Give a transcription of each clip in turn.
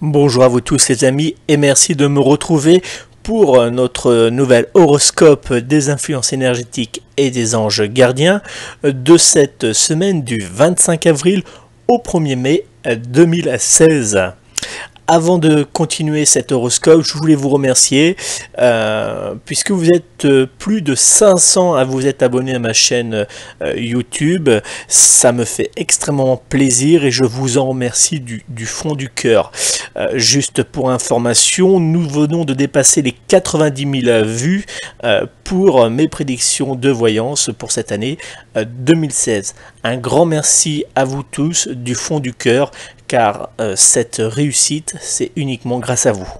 Bonjour à vous tous les amis et merci de me retrouver pour notre nouvel horoscope des influences énergétiques et des anges gardiens de cette semaine du 25 avril au 1er mai 2016. Avant de continuer cet horoscope, je voulais vous remercier puisque vous êtes plus de 500 à vous être abonnés à ma chaîne YouTube. Ça me fait extrêmement plaisir et je vous en remercie du fond du cœur. Juste pour information, nous venons de dépasser les 90 000 vues pour mes prédictions de voyance pour cette année 2016. Un grand merci à vous tous du fond du cœur, car cette réussite, c'est uniquement grâce à vous.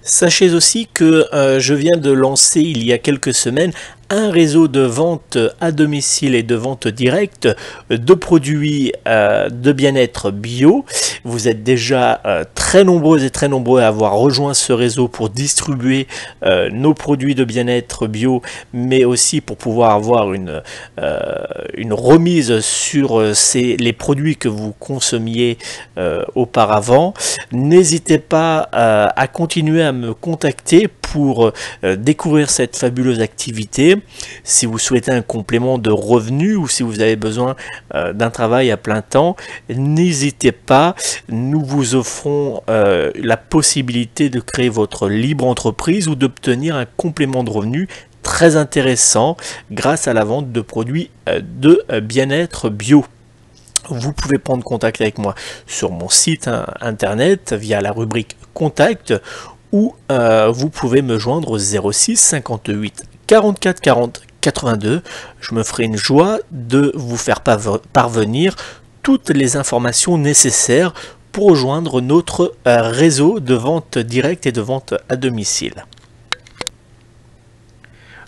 Sachez aussi que je viens de lancer il y a quelques semaines un réseau de vente à domicile et de vente directe de produits de bien-être bio. Vous êtes déjà très nombreuses et très nombreux à avoir rejoint ce réseau pour distribuer nos produits de bien-être bio, mais aussi pour pouvoir avoir une remise sur les produits que vous consommiez auparavant. N'hésitez pas à continuer à me contacter pour découvrir cette fabuleuse activité. Si vous souhaitez un complément de revenus ou si vous avez besoin d'un travail à plein temps, n'hésitez pas. Nous vous offrons la possibilité de créer votre libre entreprise ou d'obtenir un complément de revenus très intéressant grâce à la vente de produits de bien-être bio. Vous pouvez prendre contact avec moi sur mon site internet via la rubrique Contact, ou vous pouvez me joindre au 06 58 44 40 82. Je me ferai une joie de vous faire parvenir toutes les informations nécessaires pour rejoindre notre réseau de vente directe et de vente à domicile.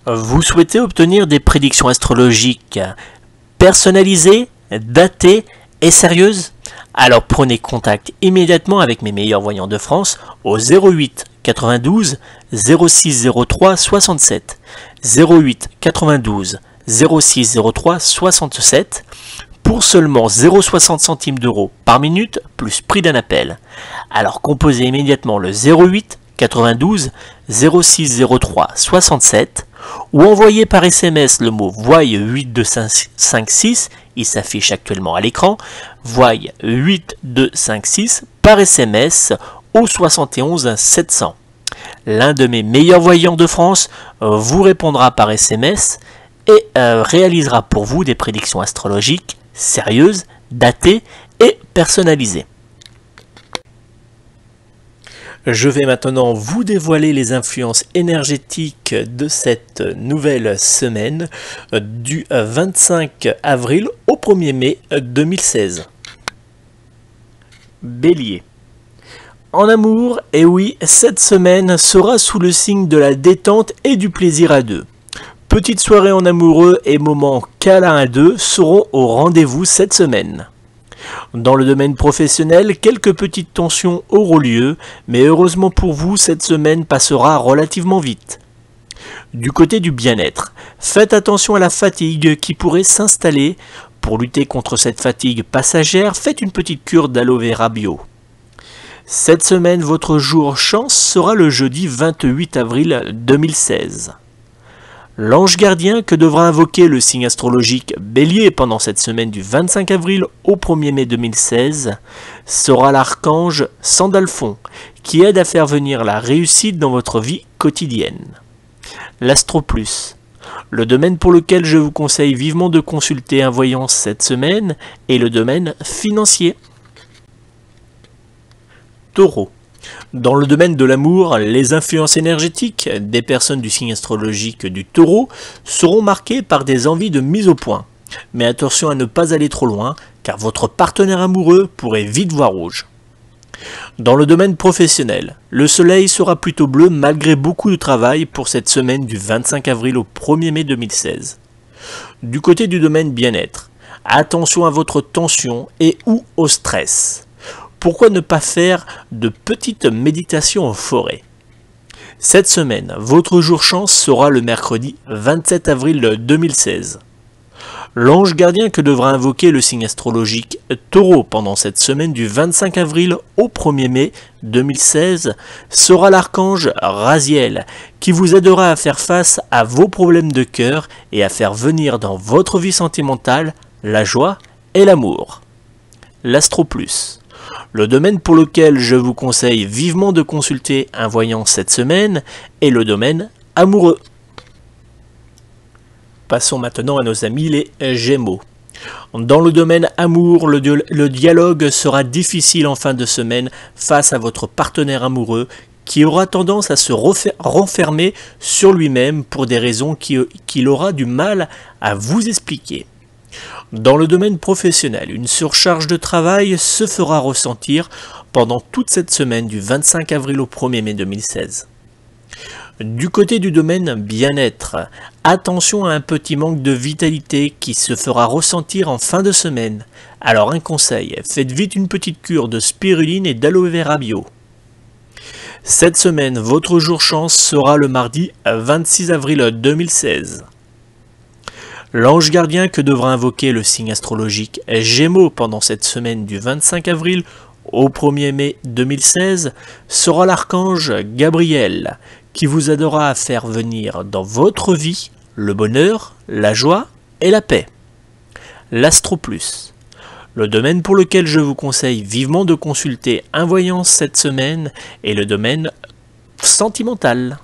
Vous souhaitez obtenir des prédictions astrologiques personnalisées, datées et sérieuses? Alors prenez contact immédiatement avec mes meilleurs voyants de France au 08 92 06 03 67 08 92 06 03 67 pour seulement 0,60 centimes d'euros par minute plus prix d'un appel. Alors composez immédiatement le 08 92 06 03 67 ou envoyez par SMS le mot Voy 8256, il s'affiche actuellement à l'écran, Voy 8256 par SMS au 71 700. L'un de mes meilleurs voyants de France vous répondra par SMS et réalisera pour vous des prédictions astrologiques sérieuses, datées et personnalisées. Je vais maintenant vous dévoiler les influences énergétiques de cette nouvelle semaine du 25 avril au 1er mai 2016. Bélier. En amour, et oui, cette semaine sera sous le signe de la détente et du plaisir à deux. Petites soirées en amoureux et moments câlins à deux seront au rendez-vous cette semaine. Dans le domaine professionnel, quelques petites tensions auront lieu, mais heureusement pour vous, cette semaine passera relativement vite. Du côté du bien-être, faites attention à la fatigue qui pourrait s'installer. Pour lutter contre cette fatigue passagère, faites une petite cure d'aloe vera bio. Cette semaine, votre jour chance sera le jeudi 28 avril 2016. L'ange gardien que devra invoquer le signe astrologique Bélier pendant cette semaine du 25 avril au 1er mai 2016 sera l'archange Sandalphon, qui aide à faire venir la réussite dans votre vie quotidienne. L'Astro Plus. Le domaine pour lequel je vous conseille vivement de consulter un voyant cette semaine est le domaine financier. Taureau. Dans le domaine de l'amour, les influences énergétiques des personnes du signe astrologique du Taureau seront marquées par des envies de mise au point. Mais attention à ne pas aller trop loin, car votre partenaire amoureux pourrait vite voir rouge. Dans le domaine professionnel, le soleil sera plutôt bleu malgré beaucoup de travail pour cette semaine du 25 avril au 1er mai 2016. Du côté du domaine bien-être, attention à votre tension et ou au stress. Pourquoi ne pas faire de petites méditations en forêt? Cette semaine, votre jour chance sera le mercredi 27 avril 2016. L'ange gardien que devra invoquer le signe astrologique Taureau pendant cette semaine du 25 avril au 1er mai 2016 sera l'archange Raziel, qui vous aidera à faire face à vos problèmes de cœur et à faire venir dans votre vie sentimentale la joie et l'amour. L'Astro Plus. Le domaine pour lequel je vous conseille vivement de consulter un voyant cette semaine est le domaine amoureux. Passons maintenant à nos amis les Gémeaux. Dans le domaine amour, le dialogue sera difficile en fin de semaine face à votre partenaire amoureux qui aura tendance à se renfermer sur lui-même pour des raisons qu'il aura du mal à vous expliquer. Dans le domaine professionnel, une surcharge de travail se fera ressentir pendant toute cette semaine du 25 avril au 1er mai 2016. Du côté du domaine bien-être, attention à un petit manque de vitalité qui se fera ressentir en fin de semaine. Alors un conseil, faites vite une petite cure de spiruline et d'aloe vera bio. Cette semaine, votre jour chance sera le mardi 26 avril 2016. L'ange gardien que devra invoquer le signe astrologique Gémeaux pendant cette semaine du 25 avril au 1er mai 2016 sera l'archange Gabriel, qui vous aidera à faire venir dans votre vie le bonheur, la joie et la paix. L'Astro Plus. Le domaine pour lequel je vous conseille vivement de consulter un voyant cette semaine est le domaine sentimental.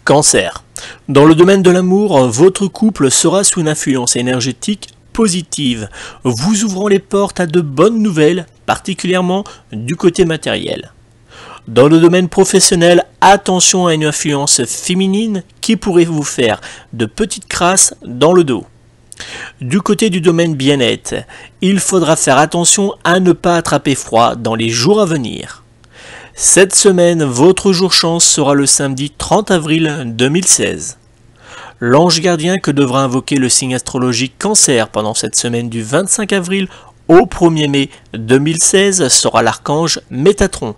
Cancer. Dans le domaine de l'amour, votre couple sera sous une influence énergétique positive, vous ouvrant les portes à de bonnes nouvelles, particulièrement du côté matériel. Dans le domaine professionnel, attention à une influence féminine qui pourrait vous faire de petites crasses dans le dos. Du côté du domaine bien-être, il faudra faire attention à ne pas attraper froid dans les jours à venir. Cette semaine, votre jour chance sera le samedi 30 avril 2016. L'ange gardien que devra invoquer le signe astrologique Cancer pendant cette semaine du 25 avril au 1er mai 2016 sera l'archange Métatron,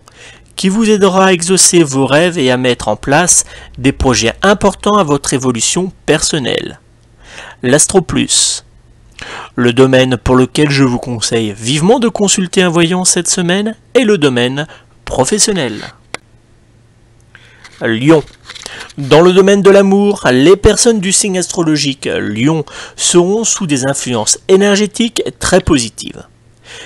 qui vous aidera à exaucer vos rêves et à mettre en place des projets importants à votre évolution personnelle. L'Astro Plus. Le domaine pour lequel je vous conseille vivement de consulter un voyant cette semaine est le domaine professionnel. Lion. Dans le domaine de l'amour, les personnes du signe astrologique Lion seront sous des influences énergétiques très positives.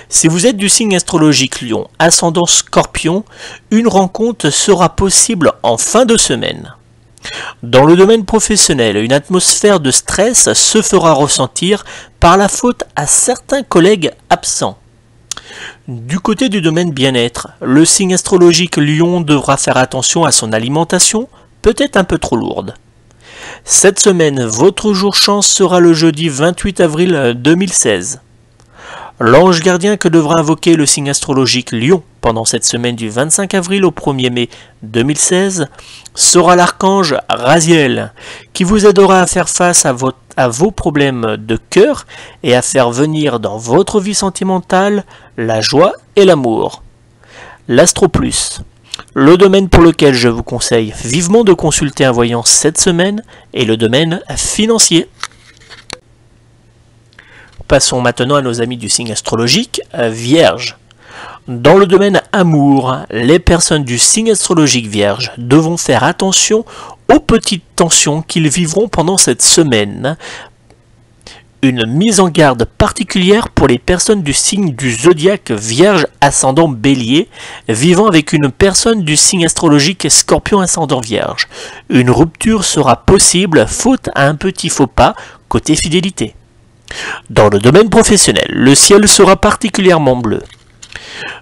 Si vous êtes du signe astrologique Lion, ascendant Scorpion, une rencontre sera possible en fin de semaine. Dans le domaine professionnel, une atmosphère de stress se fera ressentir par la faute à certains collègues absents. Du côté du domaine bien-être, le signe astrologique Lion devra faire attention à son alimentation, peut-être un peu trop lourde. Cette semaine, votre jour chance sera le jeudi 28 avril 2016. L'ange gardien que devra invoquer le signe astrologique Lion pendant cette semaine du 25 avril au 1er mai 2016 sera l'archange Raziel, qui vous aidera à faire face à vos problèmes de cœur et à faire venir dans votre vie sentimentale la joie et l'amour. L'Astro Plus. Le domaine pour lequel je vous conseille vivement de consulter un voyant cette semaine est le domaine financier. Passons maintenant à nos amis du signe astrologique Vierge. Dans le domaine amour, les personnes du signe astrologique Vierge devront faire attention aux petites tensions qu'ils vivront pendant cette semaine. Une mise en garde particulière pour les personnes du signe du zodiaque Vierge ascendant Bélier, vivant avec une personne du signe astrologique Scorpion ascendant Vierge. Une rupture sera possible faute à un petit faux pas côté fidélité. Dans le domaine professionnel, le ciel sera particulièrement bleu.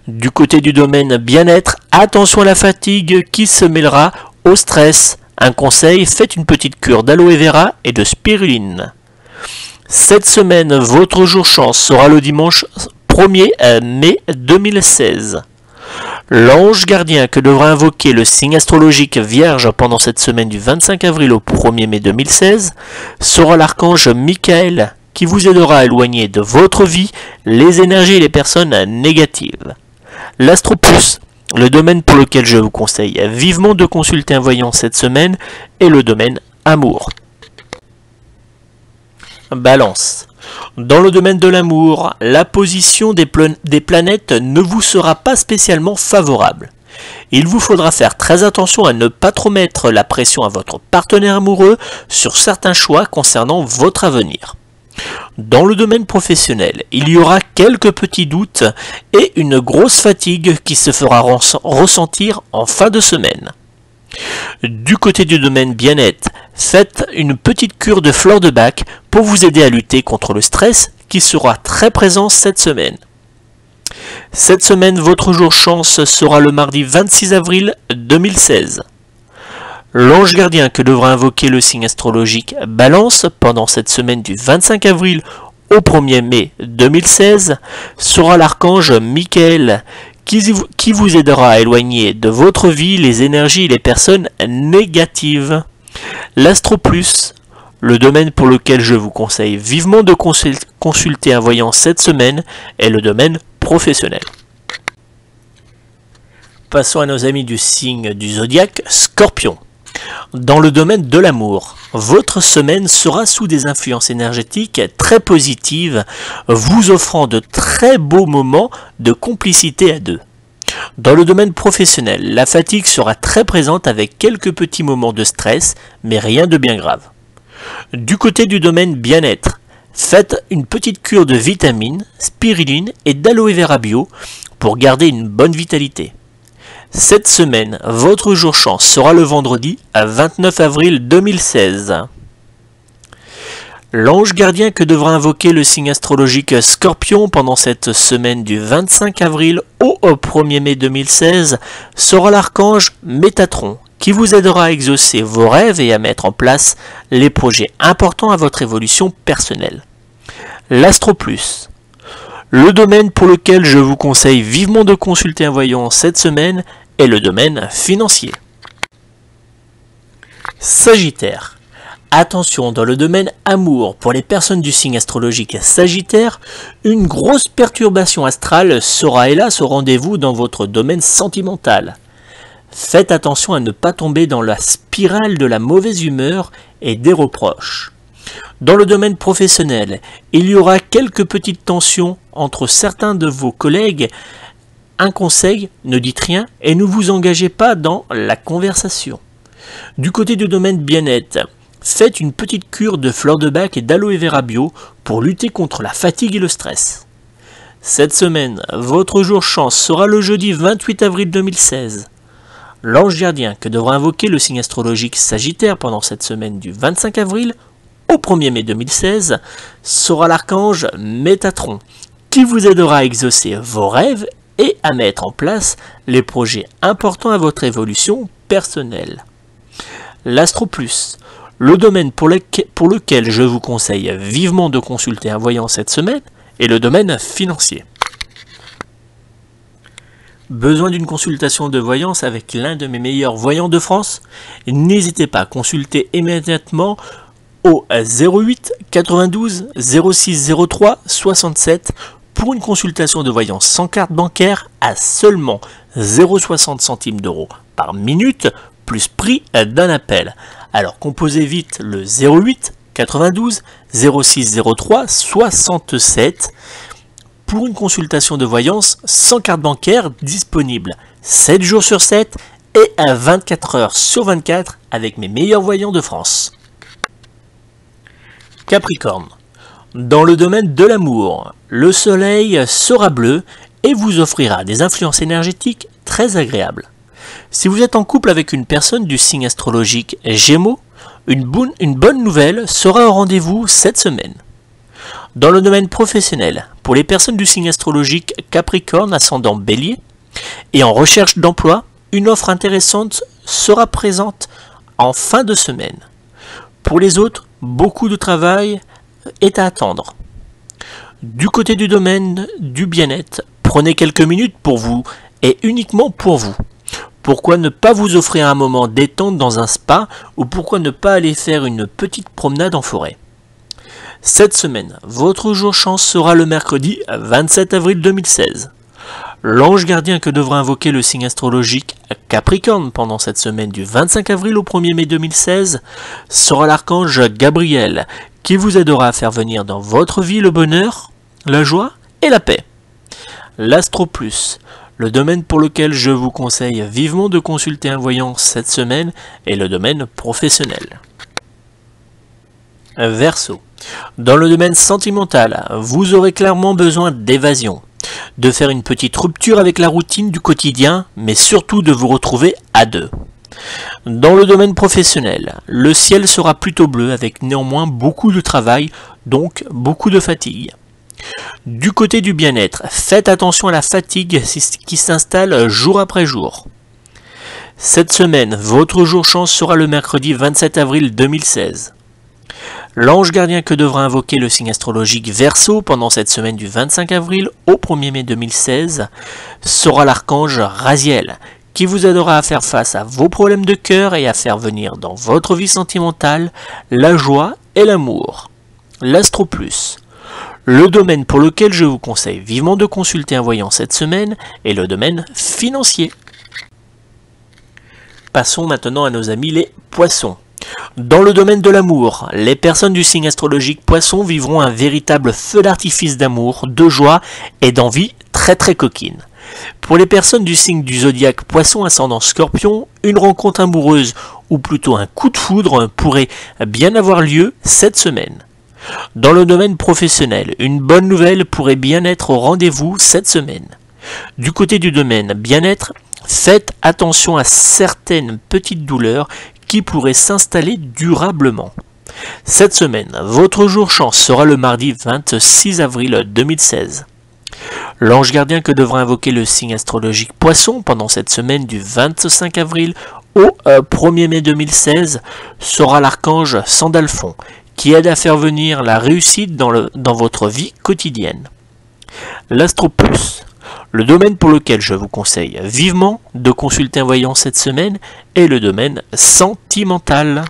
Du côté du domaine bien-être, attention à la fatigue qui se mêlera au stress. Un conseil, faites une petite cure d'aloe vera et de spiruline. Cette semaine, votre jour chance sera le dimanche 1er mai 2016. L'ange gardien que devra invoquer le signe astrologique Vierge pendant cette semaine du 25 avril au 1er mai 2016 sera l'archange Michael, qui vous aidera à éloigner de votre vie les énergies et les personnes négatives. L'Astro Plus, le domaine pour lequel je vous conseille vivement de consulter un voyant cette semaine, est le domaine amour. Balance. Dans le domaine de l'amour, la position des planètes ne vous sera pas spécialement favorable. Il vous faudra faire très attention à ne pas trop mettre la pression à votre partenaire amoureux sur certains choix concernant votre avenir. Dans le domaine professionnel, il y aura quelques petits doutes et une grosse fatigue qui se fera ressentir en fin de semaine. Du côté du domaine bien-être, faites une petite cure de fleurs de bac pour vous aider à lutter contre le stress qui sera très présent cette semaine. Cette semaine, votre jour chance sera le mardi 26 avril 2016. L'ange gardien que devra invoquer le signe astrologique Balance pendant cette semaine du 25 avril au 1er mai 2016 sera l'archange Michael qui vous aidera à éloigner de votre vie les énergies et les personnes négatives. L'Astro Plus, le domaine pour lequel je vous conseille vivement de consulter un voyant cette semaine, est le domaine professionnel. Passons à nos amis du signe du zodiaque Scorpion. Dans le domaine de l'amour, votre semaine sera sous des influences énergétiques très positives, vous offrant de très beaux moments de complicité à deux. Dans le domaine professionnel, la fatigue sera très présente avec quelques petits moments de stress, mais rien de bien grave. Du côté du domaine bien-être, faites une petite cure de vitamines, spiruline et d'aloe vera bio pour garder une bonne vitalité. Cette semaine, votre jour chance sera le vendredi 29 avril 2016. L'ange gardien que devra invoquer le signe astrologique Scorpion pendant cette semaine du 25 avril au 1er mai 2016 sera l'archange Métatron qui vous aidera à exaucer vos rêves et à mettre en place les projets importants à votre évolution personnelle. L'Astro Plus. Le domaine pour lequel je vous conseille vivement de consulter un voyant cette semaine est le domaine financier. Sagittaire. Attention, dans le domaine amour, pour les personnes du signe astrologique Sagittaire, une grosse perturbation astrale sera hélas au rendez-vous dans votre domaine sentimental. Faites attention à ne pas tomber dans la spirale de la mauvaise humeur et des reproches. Dans le domaine professionnel, il y aura quelques petites tensions entre certains de vos collègues. Un conseil, ne dites rien et ne vous engagez pas dans la conversation. Du côté du domaine bien-être, faites une petite cure de fleurs de bac et d'aloe vera bio pour lutter contre la fatigue et le stress. Cette semaine, votre jour chance sera le jeudi 28 avril 2016. L'ange gardien que devra invoquer le signe astrologique Sagittaire pendant cette semaine du 25 avril au 1er mai 2016 sera l'archange Métatron qui vous aidera à exaucer vos rêves et à mettre en place les projets importants à votre évolution personnelle. L'Astro Plus, le domaine pour lequel je vous conseille vivement de consulter un voyant cette semaine, est le domaine financier. Besoin d'une consultation de voyance avec l'un de mes meilleurs voyants de France? N'hésitez pas à consulter immédiatement au 08 92 06 03 67 pour une consultation de voyance sans carte bancaire à seulement 0,60 centimes d'euros par minute plus prix d'un appel. Alors composez vite le 08 92 06 03 67 pour une consultation de voyance sans carte bancaire disponible 7 jours sur 7 et à 24 heures sur 24 avec mes meilleurs voyants de France. Capricorne. Dans le domaine de l'amour, le soleil sera bleu et vous offrira des influences énergétiques très agréables. Si vous êtes en couple avec une personne du signe astrologique Gémeaux, une bonne nouvelle sera au rendez-vous cette semaine. Dans le domaine professionnel, pour les personnes du signe astrologique Capricorne ascendant Bélier et en recherche d'emploi, une offre intéressante sera présente en fin de semaine. Pour les autres, beaucoup de travail est à attendre. Du côté du domaine du bien-être, prenez quelques minutes pour vous et uniquement pour vous. Pourquoi ne pas vous offrir un moment détente dans un spa ou pourquoi ne pas aller faire une petite promenade en forêt? Cette semaine, votre jour chance sera le mercredi 27 avril 2016. L'ange gardien que devra invoquer le signe astrologique Capricorne pendant cette semaine du 25 avril au 1er mai 2016 sera l'archange Gabriel qui vous aidera à faire venir dans votre vie le bonheur, la joie et la paix. L'Astro Plus, le domaine pour lequel je vous conseille vivement de consulter un voyant cette semaine, est le domaine professionnel. Verseau, dans le domaine sentimental, vous aurez clairement besoin d'évasion, de faire une petite rupture avec la routine du quotidien, mais surtout de vous retrouver à deux. Dans le domaine professionnel, le ciel sera plutôt bleu avec néanmoins beaucoup de travail, donc beaucoup de fatigue. Du côté du bien-être, faites attention à la fatigue qui s'installe jour après jour. Cette semaine, votre jour chance sera le mercredi 27 avril 2016. L'ange gardien que devra invoquer le signe astrologique Verseau pendant cette semaine du 25 avril au 1er mai 2016 sera l'archange Raziel, qui vous aidera à faire face à vos problèmes de cœur et à faire venir dans votre vie sentimentale la joie et l'amour. L'Astro Plus, le domaine pour lequel je vous conseille vivement de consulter un voyant cette semaine est le domaine financier. Passons maintenant à nos amis les poissons. Dans le domaine de l'amour, les personnes du signe astrologique Poisson vivront un véritable feu d'artifice d'amour, de joie et d'envie très coquine. Pour les personnes du signe du zodiaque Poisson ascendant Scorpion, une rencontre amoureuse ou plutôt un coup de foudre pourrait bien avoir lieu cette semaine. Dans le domaine professionnel, une bonne nouvelle pourrait bien être au rendez-vous cette semaine. Du côté du domaine bien-être, faites attention à certaines petites douleurs qui pourraient s'installer durablement. Cette semaine, votre jour chance sera le mardi 26 avril 2016. L'ange gardien que devra invoquer le signe astrologique Poisson pendant cette semaine du 25 avril au 1er mai 2016 sera l'archange Sandalphon, qui aide à faire venir la réussite dans votre vie quotidienne. L'Astro Plus, le domaine pour lequel je vous conseille vivement de consulter un voyant cette semaine est le domaine sentimental.